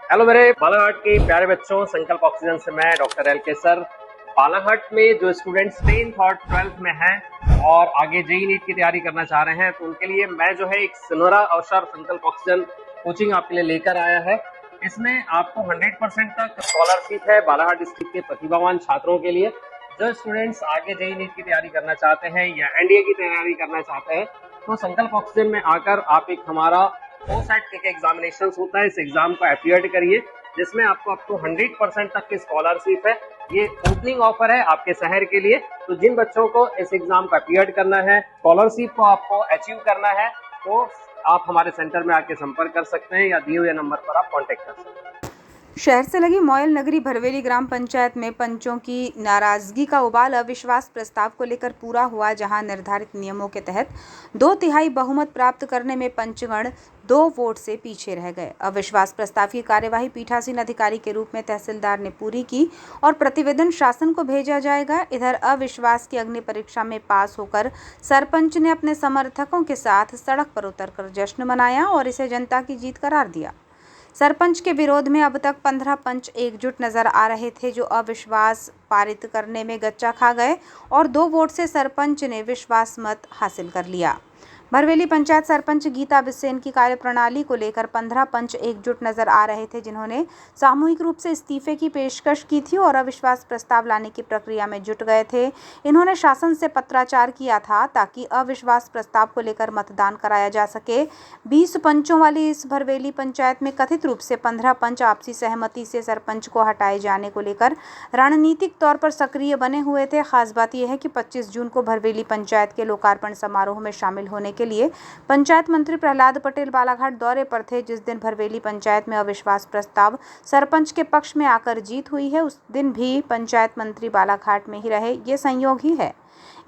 Hello मेरे बालाघाट के प्यारे बच्चों, संकल्प ऑक्सीजन से मैं डॉक्टर एल के सर। बालाघाट में जो स्टूडेंट्स 10th और 12th में हैं और आगे जेई नीट की तैयारी करना चाह रहे हैं, तो उनके लिए मैं जो है एक सुनहरा अवसर संकल्प ऑक्सीजन कोचिंग आपके लिए लेकर आया है। इसमें आपको 100% तक स्कॉलरशिप है बालाघाट डिस्ट्रिक्ट के प्रतिभावान छात्रों के लिए। जो स्टूडेंट्स आगे जेई नीट की तैयारी करना चाहते हैं या एनडीए की तैयारी करना चाहते हैं, तो संकल्प ऑक्सीजन में आकर आप एक हमारा पोस्ट एक एग्जामिनेशन होता है, इस एग्जाम को अपीयर करिए, जिसमें आपको 100% तक की स्कॉलरशिप है। ये ओपनिंग ऑफर है आपके शहर के लिए। तो जिन बच्चों को इस एग्जाम को अपीयर करना है, स्कॉलरशिप को आपको अचीव करना है, तो आप हमारे सेंटर में आके संपर्क कर सकते हैं या दिए हुए नंबर पर आप कांटेक्ट कर सकते हैं। शहर से लगी मोयल नगरी भरवेली ग्राम पंचायत में पंचों की नाराजगी का उबाल अविश्वास प्रस्ताव को लेकर पूरा हुआ, जहां निर्धारित नियमों के तहत 2/3 बहुमत प्राप्त करने में पंचगण 2 वोट से पीछे रह गए। अविश्वास प्रस्ताव की कार्यवाही पीठासीन अधिकारी के रूप में तहसीलदार ने पूरी की और प्रतिवेदन शासन को भेजा जाएगा। इधर अविश्वास की अग्नि परीक्षा में पास होकर सरपंच ने अपने समर्थकों के साथ सड़क पर उतरकर जश्न मनाया और इसे जनता की जीत करार दिया। सरपंच के विरोध में अब तक 15 पंच एकजुट नजर आ रहे थे, जो अविश्वास पारित करने में गच्चा खा गए और 2 वोट से सरपंच ने विश्वास मत हासिल कर लिया। भरवेली पंचायत सरपंच गीता बिसेन की कार्यप्रणाली को लेकर 15 पंच एकजुट नजर आ रहे थे, जिन्होंने सामूहिक रूप से इस्तीफे की पेशकश की थी और अविश्वास प्रस्ताव लाने की प्रक्रिया में जुट गए थे। इन्होंने शासन से पत्राचार किया था ताकि अविश्वास प्रस्ताव को लेकर मतदान कराया जा सके। 20 पंचों वाली इस भरवेली पंचायत में कथित रूप से 15 पंच आपसी सहमति से सरपंच को हटाए जाने को लेकर रणनीतिक तौर पर सक्रिय बने हुए थे। खास बात यह है कि 25 जून को भरवेली पंचायत के लोकार्पण समारोह में शामिल होने के लिए पंचायत मंत्री प्रहलाद पटेल बालाघाट दौरे पर थे। जिस दिन भरवेली पंचायत में अविश्वास प्रस्ताव सरपंच के पक्ष में आकर जीत हुई है, उस दिन भी पंचायत मंत्री बालाघाट में ही रहे, ये संयोग ही है।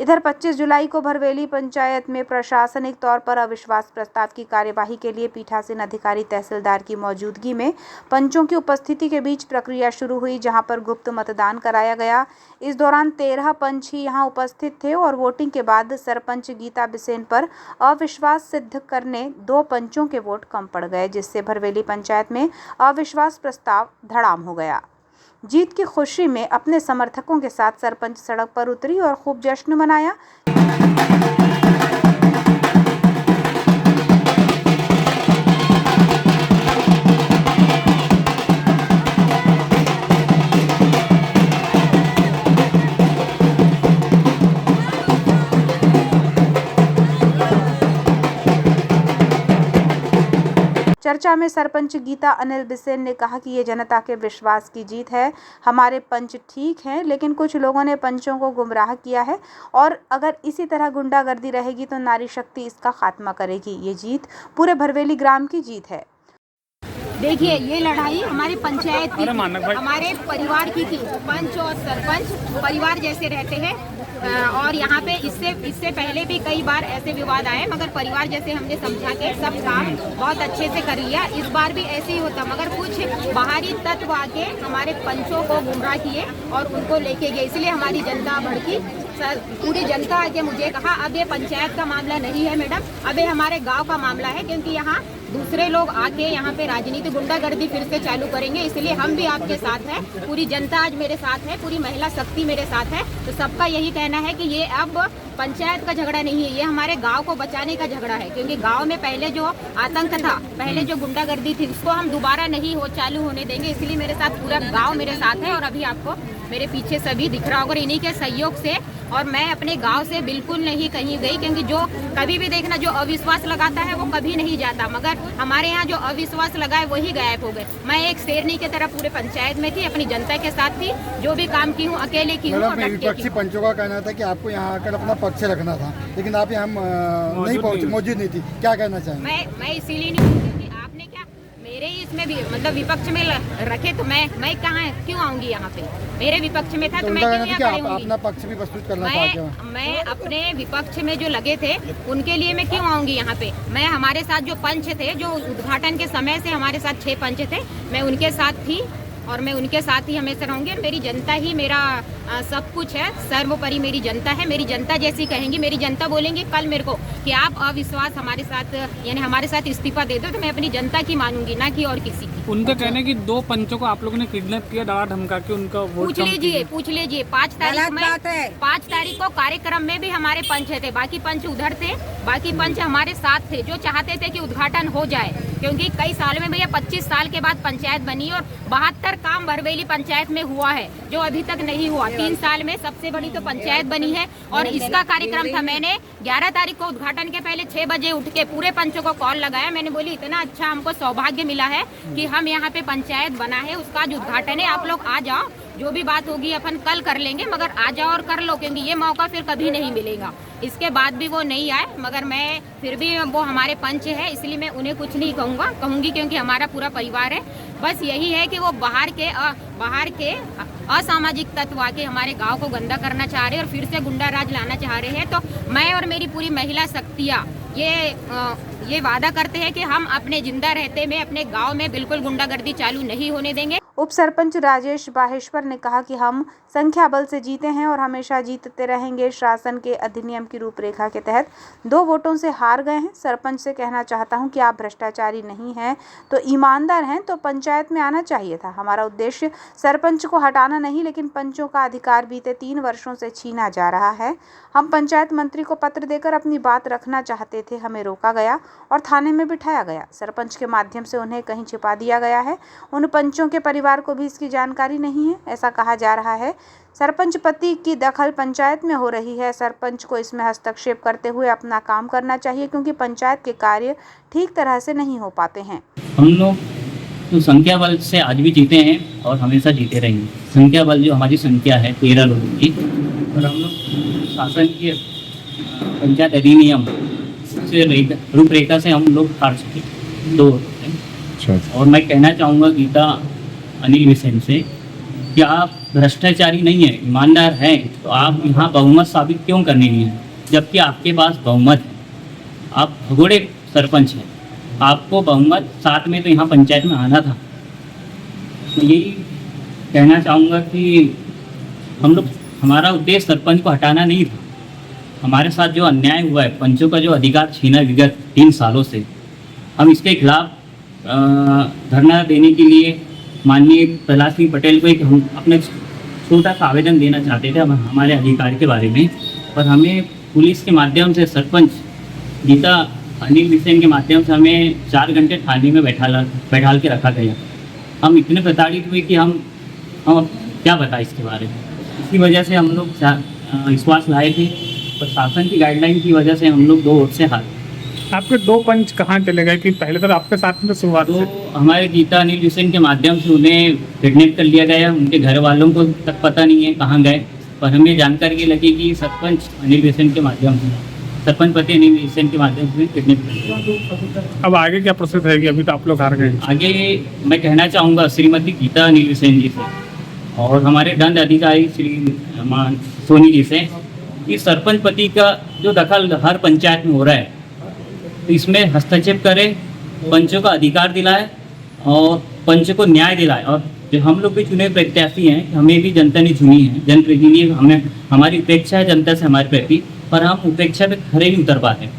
इधर 25 जुलाई को भरवेली पंचायत में प्रशासनिक तौर पर अविश्वास प्रस्ताव की कार्यवाही के लिए पीठासीन अधिकारी तहसीलदार की मौजूदगी में पंचों की उपस्थिति के बीच प्रक्रिया शुरू हुई, जहां पर गुप्त मतदान कराया गया। इस दौरान 13 पंच ही यहां उपस्थित थे और वोटिंग के बाद सरपंच गीता बिसेन पर अविश्वास सिद्ध करने 2 पंचों के वोट कम पड़ गए, जिससे भरवेली पंचायत में अविश्वास प्रस्ताव धड़ाम हो गया। जीत की खुशी में अपने समर्थकों के साथ सरपंच सड़क पर उतरी और खूब जश्न मनाया। चर्चा में सरपंच गीता अनिल बिसेन ने कहा कि ये जनता के विश्वास की जीत है। हमारे पंच ठीक हैं, लेकिन कुछ लोगों ने पंचों को गुमराह किया है और अगर इसी तरह गुंडागर्दी रहेगी तो नारी शक्ति इसका खात्मा करेगी। ये जीत पूरे भरवेली ग्राम की जीत है। देखिए, ये लड़ाई हमारे पंचायत की, हमारे परिवार की थी। पंच और सरपंच परिवार जैसे रहते हैं और यहाँ पे इससे पहले भी कई बार ऐसे विवाद आए, मगर परिवार जैसे हमने समझा के सब काम बहुत अच्छे से कर लिया। इस बार भी ऐसे ही होता, मगर कुछ बाहरी तत्व आके हमारे पंचों को गुमराह किए और उनको लेके गए, इसलिए हमारी जनता भड़की। पूरी जनता आके मुझे कहा अब ये पंचायत का मामला नहीं है मैडम, अब ये हमारे गांव का मामला है, क्योंकि यहाँ दूसरे लोग आके यहाँ पे राजनीति गुंडागर्दी फिर से चालू करेंगे, इसलिए हम भी आपके साथ हैं। पूरी जनता आज मेरे साथ है, पूरी महिला शक्ति मेरे साथ है। तो सबका यही कहना है कि ये अब पंचायत का झगड़ा नहीं है, ये हमारे गांव को बचाने का झगड़ा है, क्योंकि गांव में पहले जो आतंक था, पहले जो गुंडागर्दी थी, उसको हम दोबारा नहीं चालू होने देंगे। इसलिए मेरे साथ पूरा गाँव मेरे साथ है और अभी आपको मेरे पीछे सभी दिख रहा होगा। इन्हीं के सहयोग से और मैं अपने गांव से बिल्कुल नहीं कहीं गई, क्योंकि जो कभी भी देखना जो अविश्वास लगाता है वो कभी नहीं जाता, मगर हमारे यहाँ जो अविश्वास लगाए वही गायब हो गए। मैं एक शेरनी की तरह पूरे पंचायत में थी, अपनी जनता के साथ थी, जो भी काम की हूँ अकेले की हूँ। विपक्षी पंचों का कहना था कि आपको यहाँ आकर अपना पक्ष रखना था, लेकिन आप यहाँ नहीं पहुँची, मौजूद नहीं थी, क्या कहना चाहेंगे? मैं इसीलिए नहीं, क्योंकि आपने क्या मेरे ही इसमें भी मतलब विपक्ष में रखे, तो मैं कहाँ क्यों आऊंगी यहाँ पे? मेरे विपक्ष में था तो मैं क्यों यहाँ खड़ी होंगी? अपना पक्ष भी प्रस्तुत करना था। मैं अपने विपक्ष में जो लगे थे उनके लिए मैं क्यों आऊंगी यहाँ पे? मैं हमारे साथ जो पंच थे, जो उद्घाटन के समय से हमारे साथ 6 पंच थे, मैं उनके साथ थी और मैं उनके साथ ही हमेशा रहूँगी। और मेरी जनता ही मेरा सब कुछ है, सर्वोपरि मेरी जनता है। मेरी जनता जैसी कहेंगी, मेरी जनता बोलेंगे कल मेरे को कि आप अविश्वास हमारे साथ यानी हमारे साथ इस्तीफा दे दो, तो मैं अपनी जनता की मानूंगी, ना कि और किसी की। उनका कहना है कि 2 पंचों को आप लोगों ने किडनैप किया, डरा धमका के उनका वोट पूछ लीजिए 5 तारीख को कार्यक्रम में भी हमारे पंच थे, बाकी पंच उधर थे, बाकी पंच हमारे साथ थे, जो चाहते थे कि उद्घाटन हो जाए। क्योंकि कई सालों में भैया 25 साल के बाद पंचायत बनी और 72 काम भरवेली पंचायत में हुआ है, जो अभी तक नहीं हुआ। 3 साल में सबसे बड़ी तो पंचायत बनी है और इसका कार्यक्रम था। मैंने 11 तारीख को उद्घाटन के पहले 6 बजे उठ के पूरे पंचों को कॉल लगाया। मैंने बोली इतना अच्छा हमको सौभाग्य मिला है कि हम यहाँ पे पंचायत बना है, उसका जो उद्घाटन है, आप लोग आ जाओ, जो भी बात होगी अपन कल कर लेंगे, मगर आ जाओ और कर लो, क्योंकि ये मौका फिर कभी नहीं मिलेगा। इसके बाद भी वो नहीं आए, मगर मैं फिर भी वो हमारे पंच है, इसलिए मैं उन्हें कुछ नहीं कहूँगी, क्योंकि हमारा पूरा परिवार है। बस यही है कि वो बाहर के असामाजिक तत्व आके हमारे गांव को गंदा करना चाह रहे हैं और फिर से गुंडा राज लाना चाह रहे हैं। तो मैं और मेरी पूरी महिला शक्तियाँ ये वादा करते हैं कि हम अपने जिंदा रहते में अपने गांव में बिल्कुल गुंडागर्दी चालू नहीं होने देंगे। उप सरपंच राजेश बाहेश्वर ने कहा कि हम संख्या बल से जीते हैं और हमेशा जीतते रहेंगे। शासन के अधिनियम की रूपरेखा के तहत 2 वोटों से हार गए हैं। सरपंच से कहना चाहता हूं कि आप भ्रष्टाचारी नहीं हैं तो ईमानदार हैं तो पंचायत में आना चाहिए था। हमारा उद्देश्य सरपंच को हटाना नहीं, लेकिन पंचों का अधिकार बीते 3 वर्षों से छीना जा रहा है। हम पंचायत मंत्री को पत्र देकर अपनी बात रखना चाहते थे, हमें रोका गया और थाने में बिठाया गया। सरपंच के माध्यम से उन्हें कहीं छिपा दिया गया है। उन पंचों के परिवार को भी इसकी जानकारी नहीं है, ऐसा कहा जा रहा है। सरपंच पति की दखल पंचायत में हो रही है। सरपंच को इसमें हस्तक्षेप करते हुए अपना काम करना चाहिए, क्योंकि पंचायत के कार्य ठीक तरह से नहीं हो पाते हैं। हम लोग तो संख्या बल से आज भी जीते हैं और हमेशा जीते रहेंगे। संख्या बल जो हमारी संख्या है 13 लोगों की, और हम लोग शासन की पंचायत अधिनियम से रूपरेखा से हम लोग हार चुके 2 वोट। और मैं कहना चाहूँगा गीता अनिल विसेन से कि आप भ्रष्टाचारी नहीं है, ईमानदार हैं, तो आप यहाँ बहुमत साबित क्यों करने नहीं है, जबकि आपके पास बहुमत है। आप भगोड़े सरपंच हैं, आपको बहुमत 7 में तो यहाँ पंचायत में आना था। तो यही कहना चाहूँगा कि हमारा उद्देश्य सरपंच को हटाना नहीं था। हमारे साथ जो अन्याय हुआ है, पंचों का जो अधिकार छीना विगत 3 सालों से, हम इसके खिलाफ धरना देने के लिए माननीय प्रहलाद सिंह पटेल को एक हम अपने छोटा सा आवेदन देना चाहते थे हमारे अधिकार के बारे में, पर हमें पुलिस के माध्यम से सरपंच गीता अनिल विसेन के माध्यम से हमें 4 घंटे थाने में बैठाल के रखा गया। हम इतने प्रताड़ित हुए कि हम क्या बताएं इसके बारे में। इसी वजह से हम लोग विश्वास लाए थे, पर शासन की गाइडलाइन की वजह से हम लोग 2 वोट से हारे। आपके 2 पंच कहाँ चले गए? कि पहले तो आपके साथ में शुरुआत तो हमारे गीता अनिल विसेन के माध्यम से उन्हें किडनैप कर लिया गया। उनके घर वालों को तक पता नहीं है कहाँ गए, पर हमें जानकारी ये लगी कि सरपंच अनिल विसेन के माध्यम से, सरपंच पति अनिल विसेन के माध्यम से किडनैप कर लिया। अब आगे क्या प्रोसेस रहेगी? अभी तो आप लोग हार गए। आगे मैं कहना चाहूँगा श्रीमती गीता अनिल विसेन जी से और हमारे दंड अधिकारी श्री सोनी जी से कि सरपंच पति का जो दखल हर पंचायत में हो रहा है, तो इसमें हस्तक्षेप करें, पंचों का अधिकार दिलाए और पंच को न्याय दिलाए। और जो हम लोग भी चुने प्रत्याशी हैं, हमें भी जनता ने चुनी है, जनप्रतिनिधि, हमें हमारी उपेक्षा है जनता से हमारे प्रति, पर हम उपेक्षा पे खड़े नहीं उतर पाते।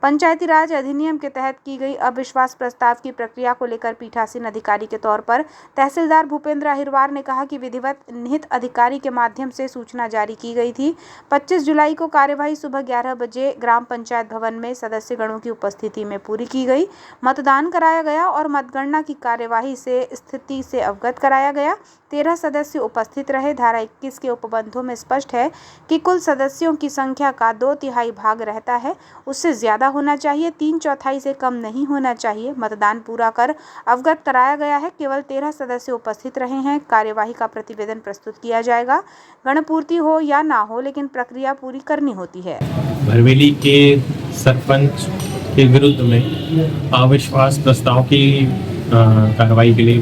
पंचायती राज अधिनियम के तहत की गई अविश्वास प्रस्ताव की प्रक्रिया को लेकर पीठासीन अधिकारी के तौर पर तहसीलदार भूपेंद्र अहिरवार ने कहा कि विधिवत निहित अधिकारी के माध्यम से सूचना जारी की गई थी। 25 जुलाई को कार्यवाही सुबह 11 बजे ग्राम पंचायत भवन में सदस्यगणों की उपस्थिति में पूरी की गई। मतदान कराया गया और मतगणना की कार्यवाही से स्थिति से अवगत कराया गया। 13 सदस्य उपस्थित रहे। धारा 21 के उपबंधों में स्पष्ट है कि कुल सदस्यों की संख्या का 2/3 भाग रहता है, उससे ज्यादा होना चाहिए, 3/4 से कम नहीं होना चाहिए। मतदान पूरा कर अवगत कराया गया है। केवल 13 सदस्य उपस्थित रहे हैं। कार्यवाही का प्रतिवेदन प्रस्तुत किया जाएगा। गणपूर्ति हो या ना हो, लेकिन प्रक्रिया पूरी करनी होती है। भरवेली के सरपंच के विरुद्ध में अविश्वास प्रस्ताव की कार्रवाई के लिए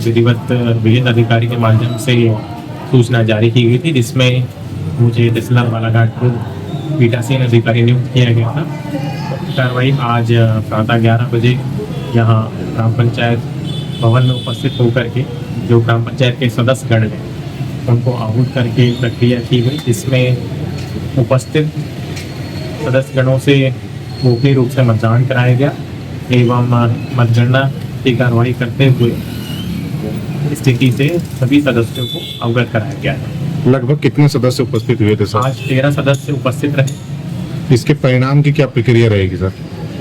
विहित अधिकारी के माध्यम से सूचना जारी की गई थी, जिसमें मुझे तहसीलदार बालाघाट को पीठासीन अधिकारी नियुक्त किया गया था। कार्रवाई आज प्रातः 11 बजे यहाँ ग्राम पंचायत भवन में उपस्थित होकर के जो ग्राम पंचायत के सदस्यगण हैं उनको आहूत करके प्रक्रिया की गई, जिसमें उपस्थित सदस्यगणों से गोपनीय रूप से मतदान कराया गया एवं मतगणना की कार्रवाई करते हुए स्थिति से सभी सदस्यों को अवगत कराया गया है। लगभग कितने सदस्य उपस्थित हुए थे सर? आज 13 सदस्य उपस्थित रहे। इसके परिणाम की क्या प्रक्रिया रहेगी सर?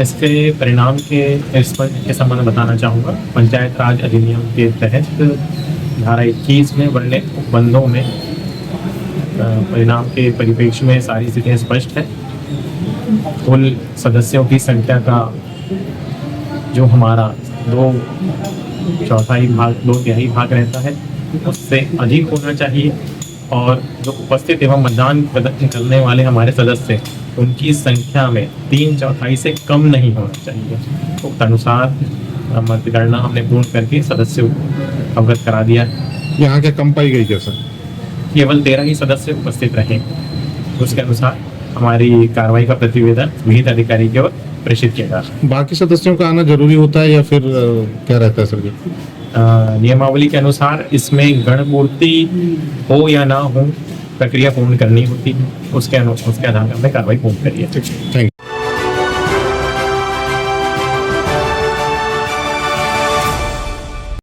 इसके परिणाम के संबंध में बताना चाहूँगा। पंचायत राज अधिनियम के तहत धारा 21 में वर्णित उपबंधों में परिणाम के परिप्रेक्ष्य में सारी स्थितियाँ स्पष्ट है। कुल सदस्यों की संख्या का जो हमारा 2 तिहाई भाग रहता है उससे अधिक होना चाहिए और जो उपस्थित एवं मतदान करने वाले हमारे सदस्य उनकी संख्या में 3/4 से कम नहीं होना चाहिए। उक्त अनुसार मतगणना हमने पूर्ण करके सदस्यों को अवगत करा दिया। यहाँ क्या कम पाई गई क्या सर? केवल 13 ही सदस्य उपस्थित रहे। उसके अनुसार हमारी कार्रवाई का प्रतिवेदन विहित अधिकारी की ओर प्रेषित किया जाए। बाकी सदस्यों का आना जरूरी होता है या फिर क्या रहता है सर जी? नियमावली के अनुसार इसमें गणपूर्ति हो या ना हो प्रक्रिया पूर्ण करनी होती है, उसके आधार पर हमने कार्रवाई पूर्ण करी है। Thank you.